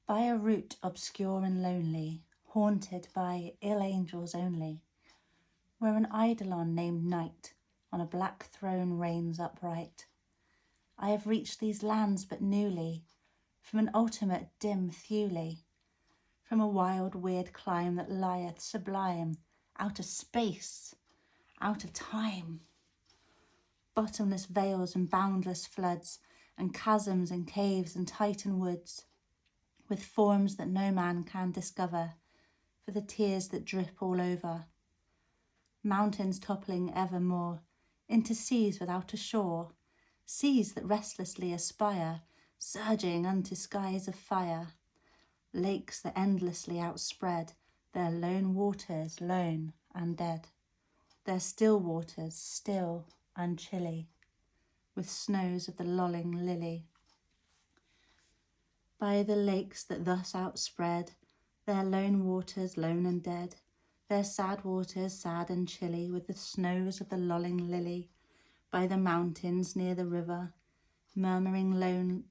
By a route obscure and lonely, haunted by ill angels only, where an eidolon named Night on a black throne reigns upright, I have reached these lands but newly, from an ultimate dim Thule, from a wild weird clime that lieth sublime, out of space, out of time. Bottomless vales and boundless floods, and chasms and caves and titan woods, with forms that no man can discover, for the tears that drip all over. Mountains toppling evermore, into seas without a shore, seas that restlessly aspire, surging unto skies of fire. Lakes that endlessly outspread their lone waters lone and dead, their still waters still and chilly, with snows of the lolling lily. By the lakes that thus outspread their lone waters lone and dead, their sad waters sad and chilly, with the snows of the lolling lily. By the mountains near the river, murmuring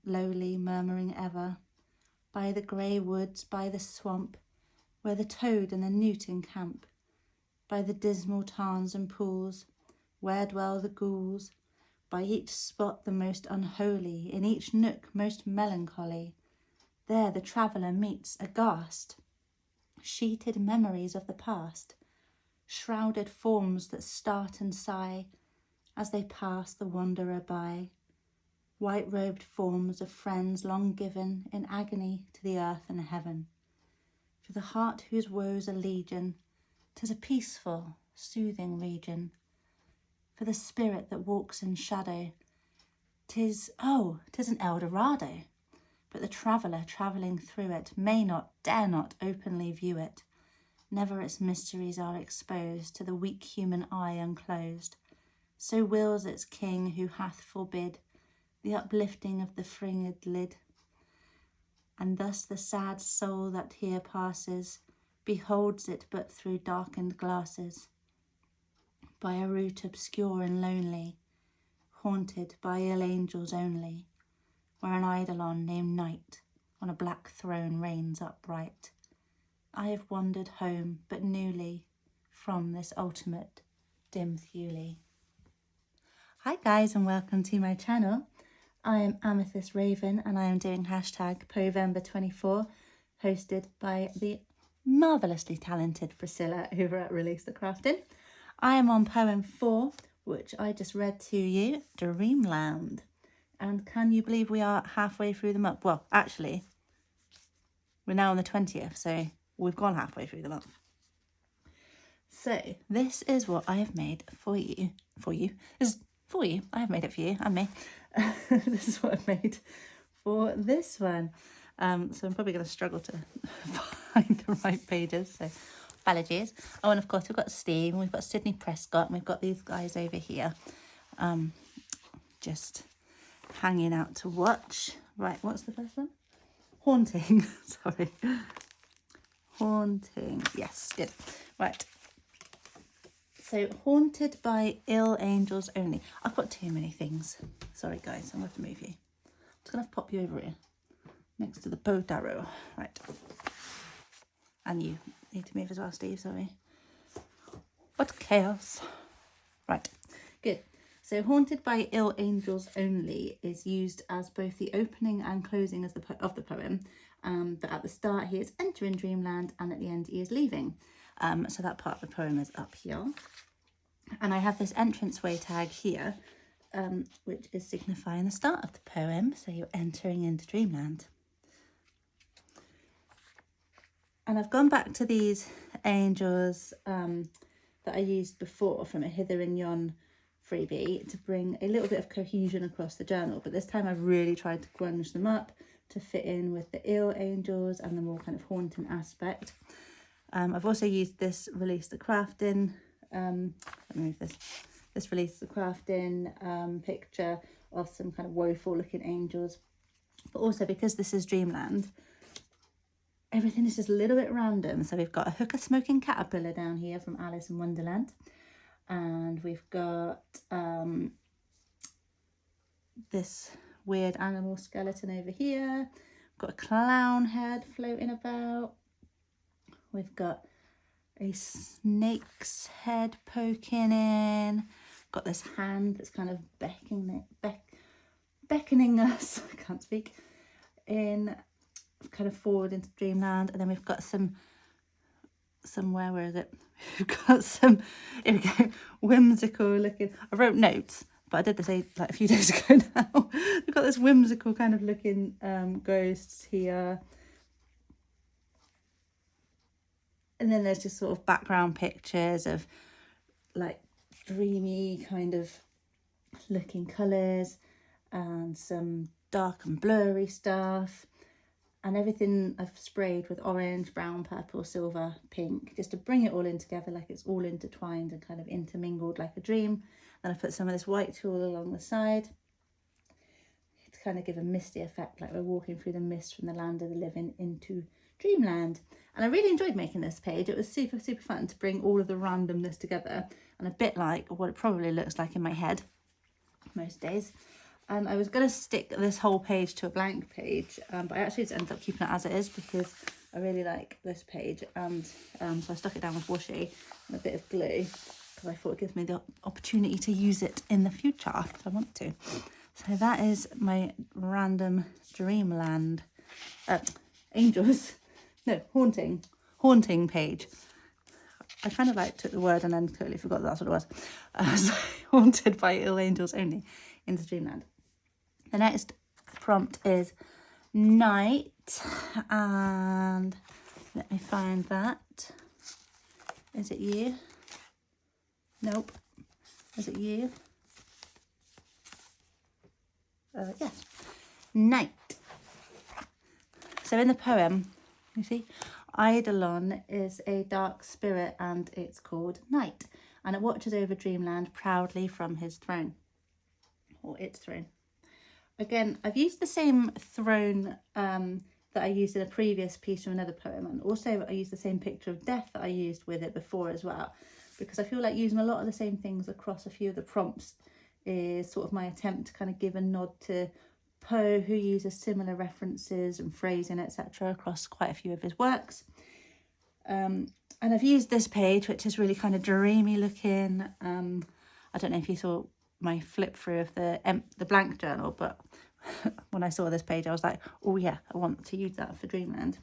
lowly, murmuring ever. By the grey woods, by the swamp, where the toad and the newt encamp. By the dismal tarns and pools, where dwell the ghouls. By each spot the most unholy, in each nook most melancholy. There the traveller meets, aghast, sheeted memories of the past, shrouded forms that start and sigh as they pass the wanderer by, white-robed forms of friends long given in agony to the earth and heaven. For the heart whose woes are legion, 'tis a peaceful, soothing region. For the spirit that walks in shadow, 'tis an Eldorado. But the traveller travelling through it may not, dare not openly view it. Never its mysteries are exposed to the weak human eye unclosed. So wills its king who hath forbid the uplifting of the fringed lid. And thus the sad soul that here passes beholds it but through darkened glasses, by a route obscure and lonely, haunted by ill angels only, where an eidolon named Night on a black throne reigns upright. I have wandered home but newly from this ultimate dim Thule. Hi guys, and welcome to my channel. I am Amethyst Raven and I am doing hashtag Povember24, hosted by the marvellously talented Priscilla over at Release the Crafting. I am on poem 4, which I just read to you, Dreamland. And can you believe we are halfway through the month? Well, actually, we're now on the 20th, so we've gone halfway through the month. So this is what I have made for you. This is for you. I have made it for you and me. This is what I've made for this one. So I'm probably going to struggle to find the right pages, so apologies. Oh, and of course we've got Steve, and we've got Sydney Prescott, and we've got these guys over here. Just hanging out to watch. Right, what's the first one? Haunting. Sorry. Haunting. Yes, good. Right. So, haunted by ill angels only. I've got too many things. Sorry, guys. I'm going to have to move you. I'm just going to pop you over here next to the Poe Tarot. Right. And you need to move as well, Steve. Sorry. What chaos. Right. Good. So, haunted by ill angels only is used as both the opening and closing of the poem. But at the start, he is entering dreamland, and at the end, he is leaving. So that part of the poem is up here. And I have this entranceway tag here, which is signifying the start of the poem. So you're entering into dreamland. And I've gone back to these angels that I used before from a Hither and Yon freebie to bring a little bit of cohesion across the journal. But this time I've really tried to grunge them up to fit in with the ill angels and the more kind of haunting aspect. I've also used this Release the Crafting, let me move this Release the Crafting picture of some kind of woeful looking angels. But also because this is dreamland, everything is just a little bit random. So we've got a hookah smoking caterpillar down here from Alice in Wonderland. And we've got this weird animal skeleton over here. got a clown head floating about. We've got a snake's head poking in. Got this hand that's kind of beckoning us, I can't speak, in kind of forward into dreamland. And then we've got some where is it? We've got some, here we go, whimsical looking, I wrote notes, but I did this like a few days ago now. We've got this whimsical kind of looking ghosts here. And then there's just sort of background pictures of like dreamy kind of looking colours and some dark and blurry stuff. And everything I've sprayed with orange, brown, purple, silver, pink, just to bring it all in together, like it's all intertwined and kind of intermingled like a dream. Then I put some of this white tulle along the side to kind of give a misty effect, like we're walking through the mist from the land of the living into dreamland. And I really enjoyed making this page. It was super, super fun to bring all of the randomness together, and a bit like what it probably looks like in my head most days. And I was going to stick this whole page to a blank page, but I actually just ended up keeping it as it is because I really like this page. And so I stuck it down with washi and a bit of glue because I thought it gives me the opportunity to use it in the future if I want to. So that is my random dreamland, haunting page. I kind of like took the word and then totally forgot that's what it was. So haunted by ill angels only into dreamland. The next prompt is night, and let me find that. Is it you? Nope. Is it you? Yes. Night. So in the poem, you see, Eidolon is a dark spirit and it's called Night, and it watches over dreamland proudly from his throne, or its throne. Again, I've used the same throne that I used in a previous piece from another poem, and also I used the same picture of death that I used with it before as well, because I feel like using a lot of the same things across a few of the prompts is sort of my attempt to kind of give a nod to Poe, who uses similar references and phrasing, etc. across quite a few of his works. And I've used this page, which is really kind of dreamy looking. I don't know if you saw my flip through of the blank journal, but when I saw this page I was like, oh yeah, I want to use that for dreamland.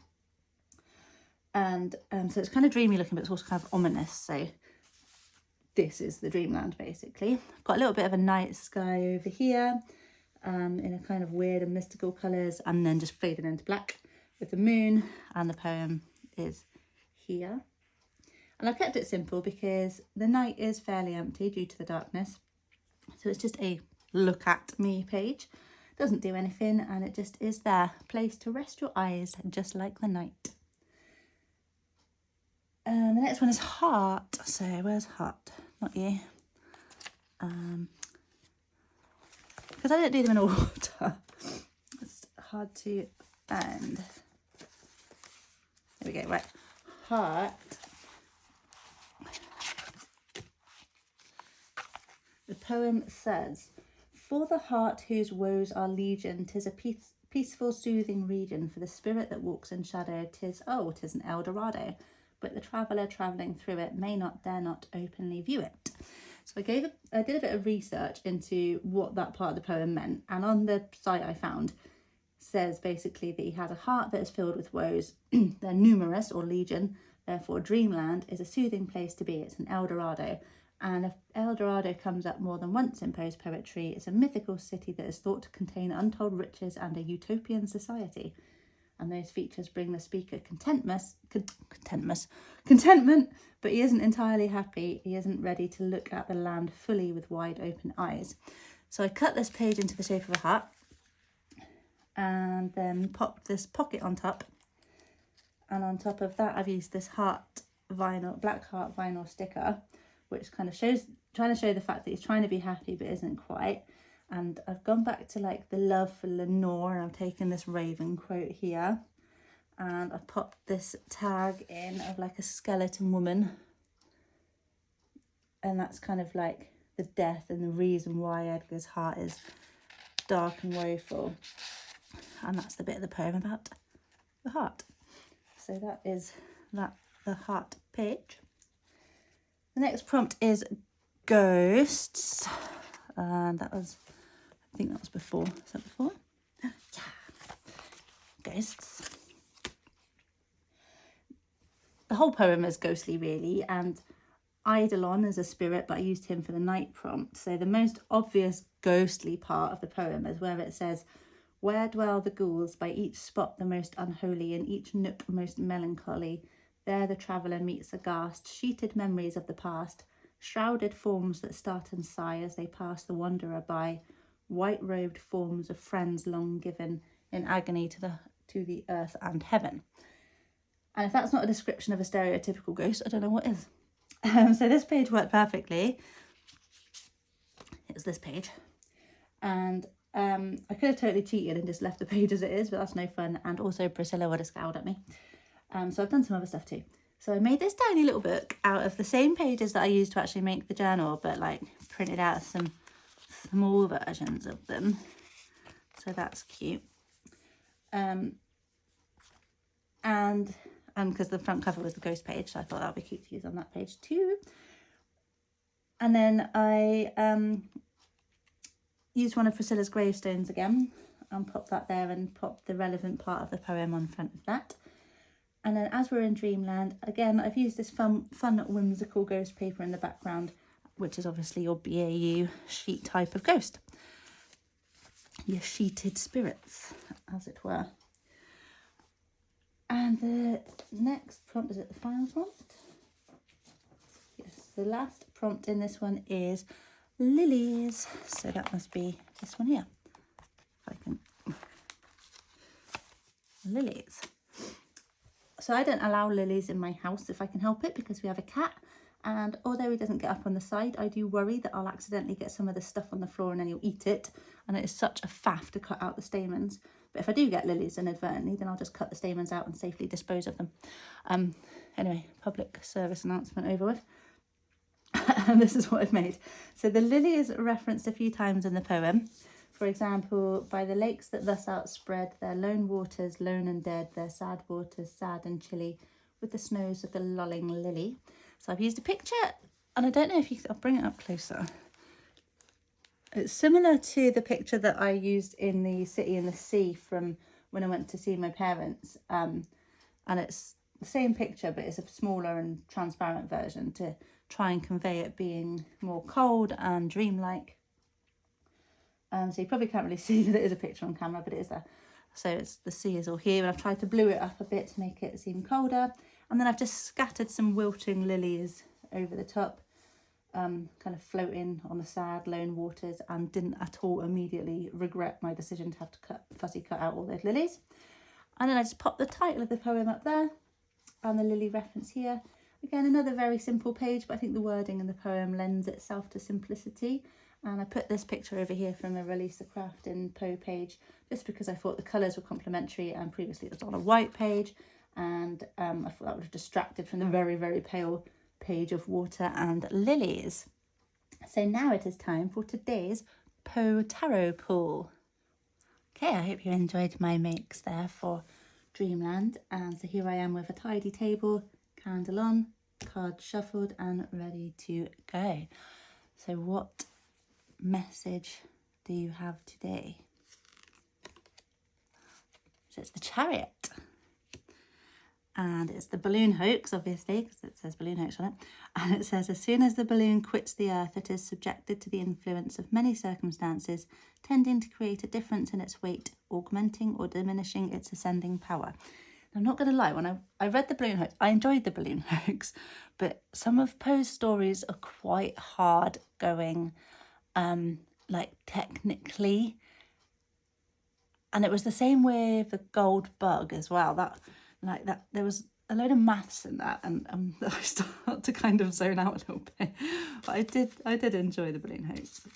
And so it's kind of dreamy looking, but it's also kind of ominous, so this is the dreamland basically. I've got a little bit of a night sky over here, in a kind of weird and mystical colours, and then just faded into black with the moon, and the poem is here. And I've kept it simple because the night is fairly empty due to the darkness. So it's just a look at me page. Doesn't do anything, and it just is there, a place to rest your eyes, just like the night. And the next one is heart. So where's heart? Not you. Because I don't do them in order. It's hard to find. There we go, right. Heart. The poem says, for the heart whose woes are legion, 'tis a peaceful, soothing region. For the spirit that walks in shadow, 'tis an El Dorado. But the traveller travelling through it may not, dare not openly view it. So I did a bit of research into what that part of the poem meant. And on the site I found, says basically that he had a heart that is filled with woes. They're numerous, or legion. Therefore, dreamland is a soothing place to be. It's an El Dorado. And if El Dorado comes up more than once in Poe's poetry, it's a mythical city that is thought to contain untold riches and a utopian society. And those features bring the speaker contentment, but he isn't entirely happy. He isn't ready to look at the land fully with wide open eyes. So I cut this page into the shape of a heart and then popped this pocket on top. And on top of that, I've used this black heart vinyl sticker, which kind of trying to show the fact that he's trying to be happy but isn't quite. And I've gone back to like the love for Lenore, and I've taken this Raven quote here, and I've popped this tag in of like a skeleton woman, and that's kind of like the death and the reason why Edgar's heart is dark and woeful. And that's the bit of the poem about the heart. So that is the heart page. The next prompt is ghosts. And that was, I think that was before. Is that before? Yeah. Ghosts. The whole poem is ghostly, really, and Eidolon is a spirit, but I used him for the night prompt. So the most obvious ghostly part of the poem is where it says, "Where dwell the ghouls, by each spot the most unholy, in each nook most melancholy. There the traveller meets aghast, sheeted memories of the past, shrouded forms that start and sigh as they pass the wanderer by, white-robed forms of friends long given, in agony to the earth and heaven." And if that's not a description of a stereotypical ghost, I don't know what is. So this page worked perfectly. It's this page. And I could have totally cheated and just left the page as it is, but that's no fun. And also Priscilla would have scowled at me. So I've done some other stuff too. So I made this tiny little book out of the same pages that I used to actually make the journal, but like printed out some small versions of them. So that's cute. And because the front cover was the ghost page, so I thought that would be cute to use on that page too. And then I used one of Priscilla's gravestones again and popped that there and popped the relevant part of the poem on front of that. And then as we're in dreamland, again, I've used this fun whimsical ghost paper in the background, which is obviously your BAU sheet type of ghost. Your sheeted spirits, as it were. And the next prompt, is it the final prompt? Yes, the last prompt in this one is lilies. So that must be this one here. If I can. Lilies. So I don't allow lilies in my house if I can help it, because we have a cat. And although he doesn't get up on the side, I do worry that I'll accidentally get some of the stuff on the floor and then he'll eat it. And it is such a faff to cut out the stamens. But if I do get lilies inadvertently, then I'll just cut the stamens out and safely dispose of them. Anyway, public service announcement over with. And this is what I've made. So the lily is referenced a few times in the poem. For example, by the lakes that thus outspread, their lone waters lone and dead, their sad waters sad and chilly, with the snows of the lulling lily. So I've used a picture, and I don't know if you, I'll bring it up closer. It's similar to the picture that I used in the City and the Sea from when I went to see my parents. And it's the same picture, but it's a smaller and transparent version to try and convey it being more cold and dreamlike. So you probably can't really see that it is a picture on camera, but it is there. So it's the sea is all here, and I've tried to blue it up a bit to make it seem colder. And then I've just scattered some wilting lilies over the top, kind of floating on the sad lone waters, and didn't at all immediately regret my decision to have to fussy cut out all those lilies. And then I just popped the title of the poem up there and the lily reference here. Again, another very simple page, but I think the wording in the poem lends itself to simplicity. And I put this picture over here from a Release a Craft in Poe page, just because I thought the colours were complementary, and previously it was on a white page, and I thought that would have distracted from the very, very pale page of water and lilies. So now it is time for today's Poe Tarot pull. Okay, I hope you enjoyed my makes there for Dreamland. And so here I am with a tidy table, candle on, cards shuffled and ready to go. So what message do you have today? So it's the Chariot, and it's the balloon hoax, obviously, because it says balloon hoax on it. And it says, as soon as the balloon quits the earth, it is subjected to the influence of many circumstances, tending to create a difference in its weight, augmenting or diminishing its ascending power. I'm not going to lie, when I read the balloon hoax, I enjoyed the balloon hoax, but some of Poe's stories are quite hard going, like technically. And it was the same with the gold bug as well. That there was a load of maths in that, and I started to kind of zone out a little bit. But I did enjoy the balloon hoax.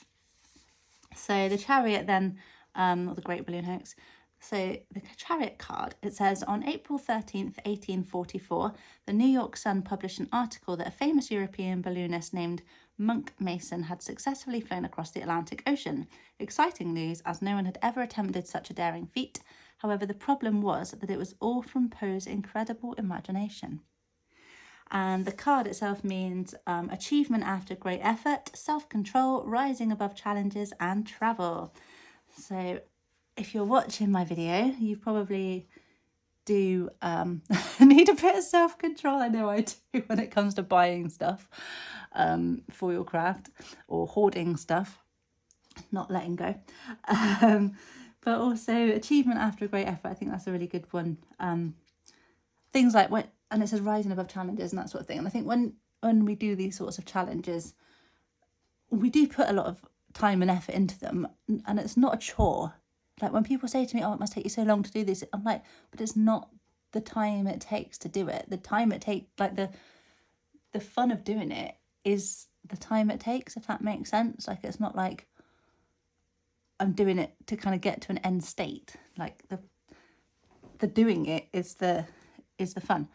So the Chariot then, or the Great Balloon Hoax. So the Chariot card, it says, on April 13th, 1844, the New York Sun published an article that a famous European balloonist named Monk Mason had successfully flown across the Atlantic Ocean. Exciting news, as no one had ever attempted such a daring feat. However, the problem was that it was all from Poe's incredible imagination. And the card itself means achievement after great effort, self-control, rising above challenges, and travel. So if you're watching my video, you probably do need a bit of self-control. I know I do when it comes to buying stuff for your craft, or hoarding stuff, not letting go. But also achievement after a great effort. I think that's a really good one. Things like when, and it says rising above challenges and that sort of thing. And I think when we do these sorts of challenges, we do put a lot of time and effort into them, and it's not a chore. Like when people say to me, oh, it must take you so long to do this, I'm like, but it's not the time it takes to do it. The time it takes, like the fun of doing it is the time it takes, if that makes sense. Like it's not like I'm doing it to kind of get to an end state. Like the doing it is the fun.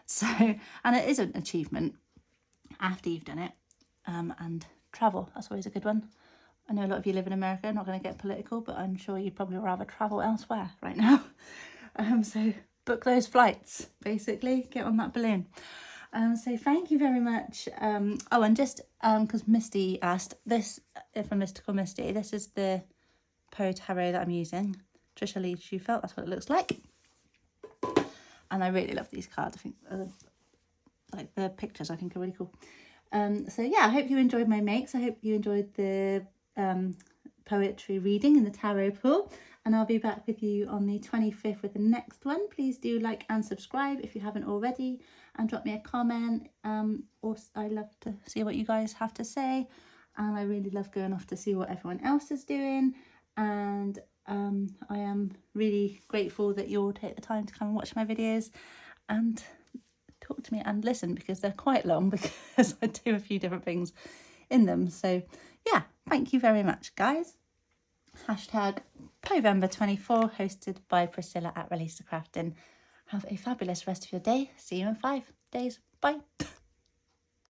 So, and it is an achievement after you've done it. And travel, that's always a good one. I know a lot of you live in America, I'm not going to get political, but I'm sure you'd probably rather travel elsewhere right now. So book those flights, basically, get on that balloon. So thank you very much. Oh, and just because Misty asked, this, if a Mystical Misty, this is the Poe Tarot that I'm using. Trisha Lee Felt, that's what it looks like. And I really love these cards. I think like the pictures I think are really cool. So yeah, I hope you enjoyed my makes. I hope you enjoyed the poetry reading in the tarot pool, and I'll be back with you on the 25th with the next one. Please do like and subscribe if you haven't already, and drop me a comment. Also, I love to see what you guys have to say, and I really love going off to see what everyone else is doing. And I am really grateful that you all take the time to come and watch my videos and talk to me and listen, because they're quite long because I do a few different things in them. So yeah, thank you very much, guys. Hashtag Povember24, hosted by Priscilla at Release the Crafting. Have a fabulous rest of your day. See you in 5 days. Bye.